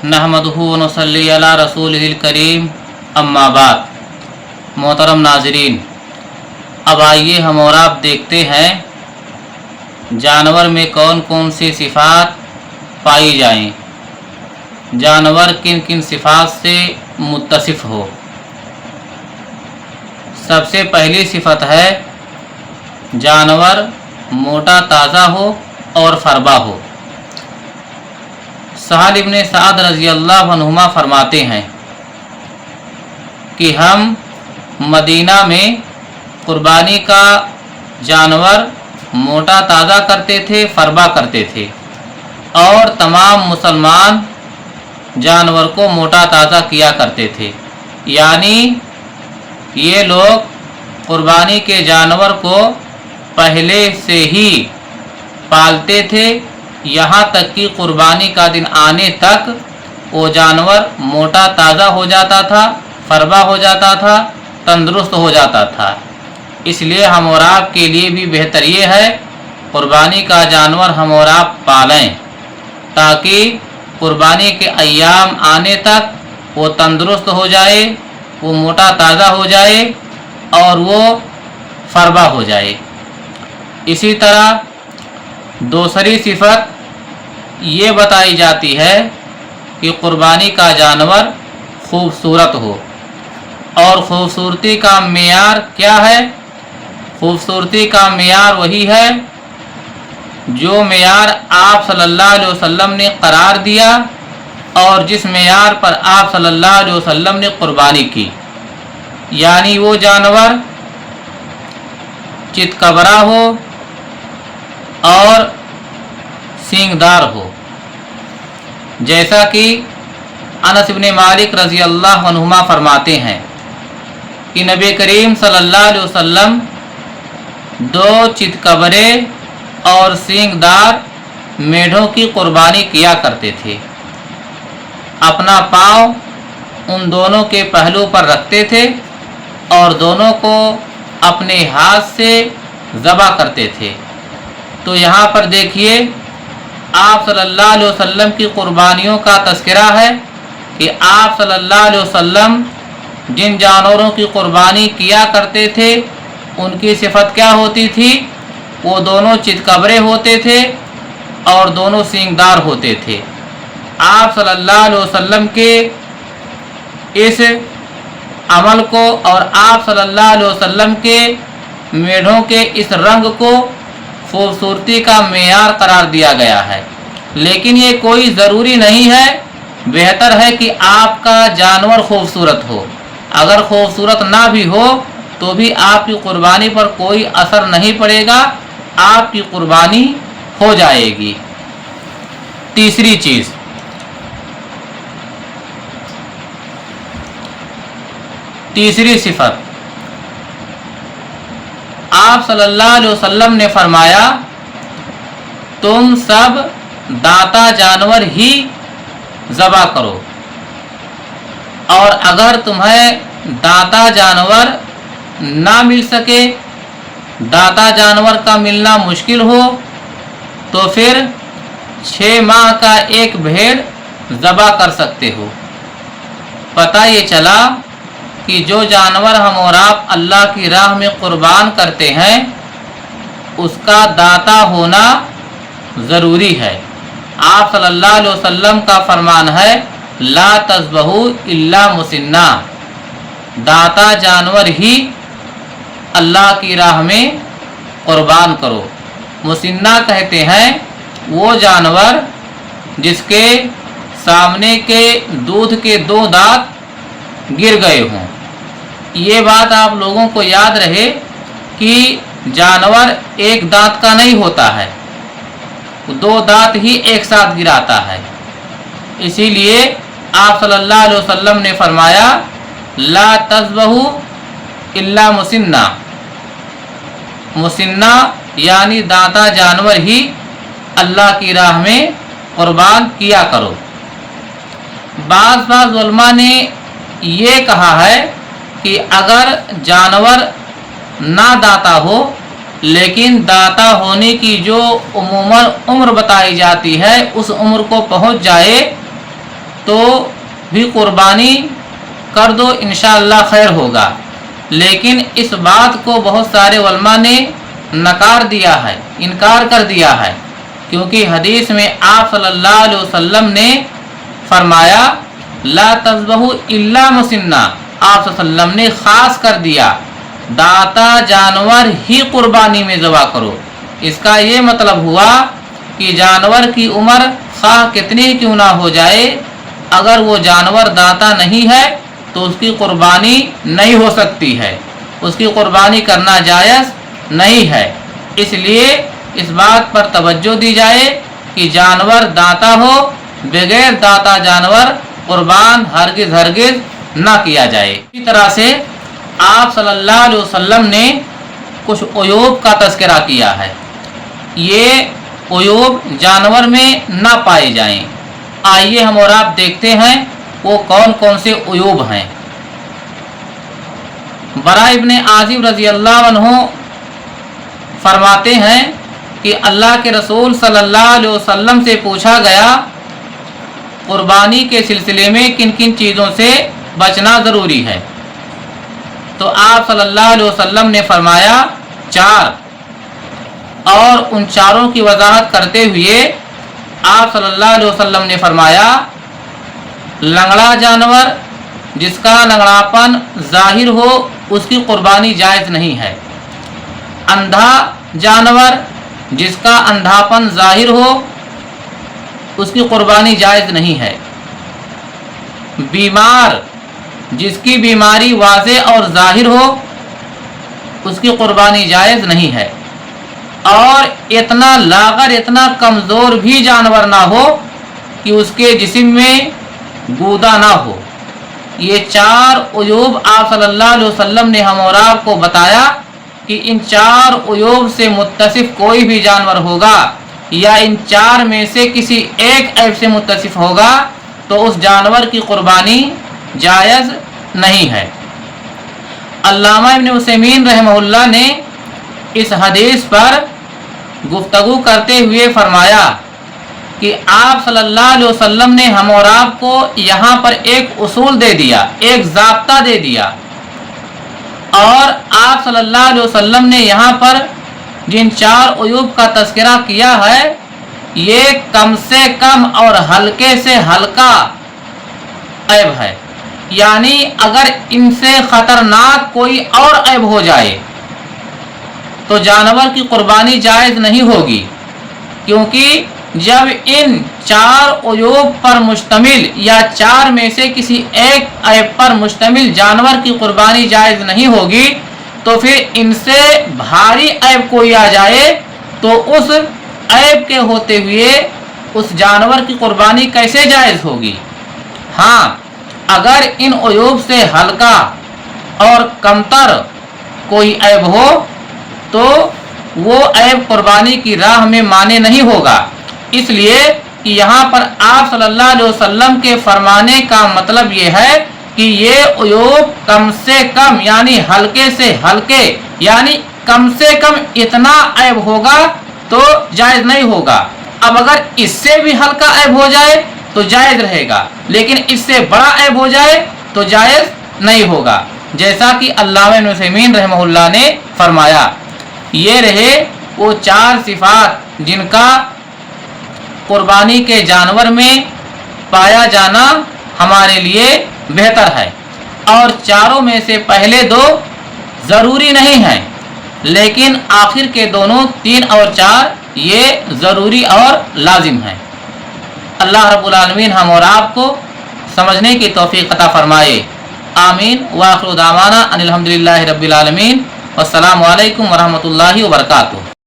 नहमदुहु व नसल्ली अला रसूलिहिल करीम अम्मा बाद। मोहतरम नाज़रीन, अब आइए हम और आप देखते हैं जानवर में कौन कौन सी सिफ़ात पाई जाएं, जानवर किन किन सिफ़ात से मुत्तसिफ़ हो। सबसे पहली सिफ़त है जानवर मोटा ताज़ा हो और फरबा हो। सहल इब्ने सअद रज़ी अल्लाहु अन्हुमा फरमाते हैं कि हम मदीना में कुर्बानी का जानवर मोटा ताज़ा करते थे, फरबा करते थे, और तमाम मुसलमान जानवर को मोटा ताज़ा किया करते थे। यानी ये लोग कुर्बानी के जानवर को पहले से ही पालते थे, यहाँ तक कि कुर्बानी का दिन आने तक वो जानवर मोटा ताज़ा हो जाता था, फरबा हो जाता था, तंदुरुस्त हो जाता था। इसलिए हम और आप के लिए भी बेहतर ये है कुर्बानी का जानवर हम और आप पालें, ताकि कुर्बानी के अय्याम आने तक वो तंदुरुस्त हो जाए, वो मोटा ताज़ा हो जाए और वो फरबा हो जाए। इसी तरह दूसरी सिफत ये बताई जाती है कि कुर्बानी का जानवर खूबसूरत हो। और खूबसूरती का मेयार क्या है? खूबसूरती का मेयार वही है जो मेयार आप सल्लल्लाहु अलैहि वसल्लम ने करार दिया और जिस मेयार पर आप सल्लल्लाहु अलैहि वसल्लम ने कुर्बानी की। यानी वो जानवर चितकबरा हो और सींगदार हो। जैसा कि अनस इब्ने मालिक रज़ी अल्लाहु अन्हुमा फरमाते हैं कि नबी करीम सल्लल्लाहु अलैहि वसल्लम दो चितकबरे और सींगदार मेढ़ों की कुर्बानी किया करते थे। अपना पाँव उन दोनों के पहलू पर रखते थे और दोनों को अपने हाथ से ज़बह करते थे। तो यहाँ पर देखिए आप सल्लल्लाहु अलैहि वसल्लम की कुर्बानियों का तज़किरा है कि आप सल्लल्लाहु अलैहि वसल्लम जिन जानवरों की कुर्बानी किया करते थे उनकी सिफत क्या होती थी? वो दोनों चितकबरे होते थे और दोनों सींगदार होते थे। आप सल्लल्लाहु अलैहि वसल्लम के इस अमल को और आप सल्लल्लाहु अलैहि वसल्लम के मेढ़ों के इस रंग को खूबसूरती का मेयार करार दिया गया है। लेकिन ये कोई ज़रूरी नहीं है, बेहतर है कि आपका जानवर खूबसूरत हो। अगर खूबसूरत ना भी हो तो भी आपकी कुर्बानी पर कोई असर नहीं पड़ेगा, आपकी कुर्बानी हो जाएगी। तीसरी चीज़, तीसरी सिफत, आप सल्लल्लाहु अलैहि वसल्लम ने फरमाया तुम सब दाता जानवर ही ज़बह करो, और अगर तुम्हें दाता जानवर ना मिल सके, दाता जानवर का मिलना मुश्किल हो, तो फिर 6 माह का एक भेड़ ज़बह कर सकते हो। पता ये चला कि जो जानवर हम और आप अल्लाह की राह में कुर्बान करते हैं उसका दाता होना ज़रूरी है। आप सल्लल्लाहु अलैहि वसल्लम का फरमान है ला तज़बहू इल्ला मुसिन्ना, दाता जानवर ही अल्लाह की राह में कुर्बान करो। मुसिन्ना कहते हैं वो जानवर जिसके सामने के दूध के 2 दांत गिर गए हों। ये बात आप लोगों को याद रहे कि जानवर एक दांत का नहीं होता है, 2 दांत ही एक साथ गिराता है। इसीलिए आप सल्लल्लाहु अलैहि वसल्लम ने फरमाया ला तज़बहू इल्ला मुसिन्ना, मुसिन्ना यानी दाता जानवर ही अल्लाह की राह में कुर्बान किया करो। बाज़ उलमा ने ये कहा है कि अगर जानवर ना दाता हो लेकिन दाता होने की जो उम्र बताई जाती है उस उम्र को पहुंच जाए तो भी कुर्बानी कर दो, इंशाअल्लाह खैर होगा। लेकिन इस बात को बहुत सारे उलमा ने नकार दिया है, इनकार कर दिया है, क्योंकि हदीस में आप सल्लल्लाहु अलैहि वसल्लम ने फरमाया ला तज़बहु इल्ला मुसिन्ना, आप सल्लल्लाहु अलैहि वसल्लम ने ख़ास कर दिया दाता जानवर ही कुर्बानी में ज़बह करो। इसका ये मतलब हुआ कि जानवर की उम्र खाह कितनी क्यों ना हो जाए, अगर वो जानवर दाता नहीं है तो उसकी कुर्बानी नहीं हो सकती है, उसकी कुर्बानी करना जायज़ नहीं है। इसलिए इस बात पर तवज्जो दी जाए कि जानवर दाता हो, बगैर दाता जानवर कुर्बान हरगिज़ ना किया जाए। इसी तरह से आप सल्लल्लाहु अलैहि वसल्लम ने कुछ उयूब का तज़किरा किया है, ये उयूब जानवर में ना पाए जाएं। आइए हम और आप देखते हैं वो कौन कौन से उयूब हैं। बरा इब्ने आज़िब रज़ी अल्लाह अन्हु फरमाते हैं कि अल्लाह के रसूल सल्लल्लाहु अलैहि वसल्लम से पूछा गया कुर्बानी के सिलसिले में किन किन चीज़ों से बचना ज़रूरी है, तो आप सल्लल्लाहु अलैहि वसल्लम ने फरमाया 4, और उन चारों की वजाहत करते हुए आप सल्लल्लाहु अलैहि वसल्लम ने फरमाया लंगड़ा जानवर जिसका लंगड़ापन जाहिर हो उसकी कुर्बानी जायज़ नहीं है, अंधा जानवर जिसका अंधापन जाहिर हो उसकी कुर्बानी जायज़ नहीं है, बीमार जिसकी बीमारी वाज़े और जाहिर हो उसकी कुर्बानी जायज़ नहीं है, और इतना लागर इतना कमज़ोर भी जानवर ना हो कि उसके जिस्म में गूदा ना हो। ये 4 उयूब आप सल्लल्लाहु अलैहि वसल्लम ने हम और आपको बताया कि इन 4 उयूब से मुत्तसिफ कोई भी जानवर होगा या इन 4 में से किसी एक ऐब से मुत्तसिफ होगा तो उस जानवर की कुर्बानी जायज़ नहीं है। अल्लामा इब्न उसैमीन रहमहुल्लाह ने इस हदीस पर गुफ्तगू करते हुए फरमाया कि आप सल्लल्लाहु अलैहि वसल्लम ने हम और आपको यहाँ पर एक उसूल दे दिया, एक ज़ाब्ता दे दिया, और आप सल्लल्लाहु अलैहि वसल्लम ने यहाँ पर जिन 4 उयूब का तज़किरा किया है ये कम से कम और हल्के से हल्का ऐब है, यानी अगर इनसे ख़तरनाक कोई और ऐब हो जाए तो जानवर की कुर्बानी जायज़ नहीं होगी, क्योंकि जब इन 4 उयूब पर मुश्तमिल या 4 में से किसी एक ऐब पर मुश्तमिल जानवर की कुर्बानी जायज़ नहीं होगी तो फिर इनसे भारी ऐब कोई आ जाए तो उस ऐब के होते हुए उस जानवर की कुर्बानी कैसे जायज़ होगी। हाँ, अगर इन उयूब से हल्का और कमतर कोई ऐब हो तो वो ऐब कुर्बानी की राह में माने नहीं होगा। इसलिए कि यहाँ पर आप सल्लल्लाहु अलैहि वसल्लम के फरमाने का मतलब ये है कि ये उयूब कम से कम यानी हल्के से हल्के यानी कम से कम इतना ऐब होगा तो जायज़ नहीं होगा। अब अगर इससे भी हल्का ऐब हो जाए तो जायज़ रहेगा, लेकिन इससे बड़ा ऐब हो जाए तो जायज़ नहीं होगा, जैसा कि अल्लामा इब्न उसैमीन रहमहुल्लाह ने फरमाया। ये रहे वो 4 सिफात जिनका कुर्बानी के जानवर में पाया जाना हमारे लिए बेहतर है, और चारों में से पहले 2 ज़रूरी नहीं हैं, लेकिन आखिर के दोनों 3 और 4 ये ज़रूरी और लाजिम हैं। अल्लाह रब्बुल आलमीन हम और आपको समझने की तौफीक अता फरमाए। आमीन। व आखिरु दावाना अनिल हम्दुलिल्लाहि रब्बिल आलमीन। वस्सलामु अलैकुम वरहमतुल्लाहि वबरकातुहू।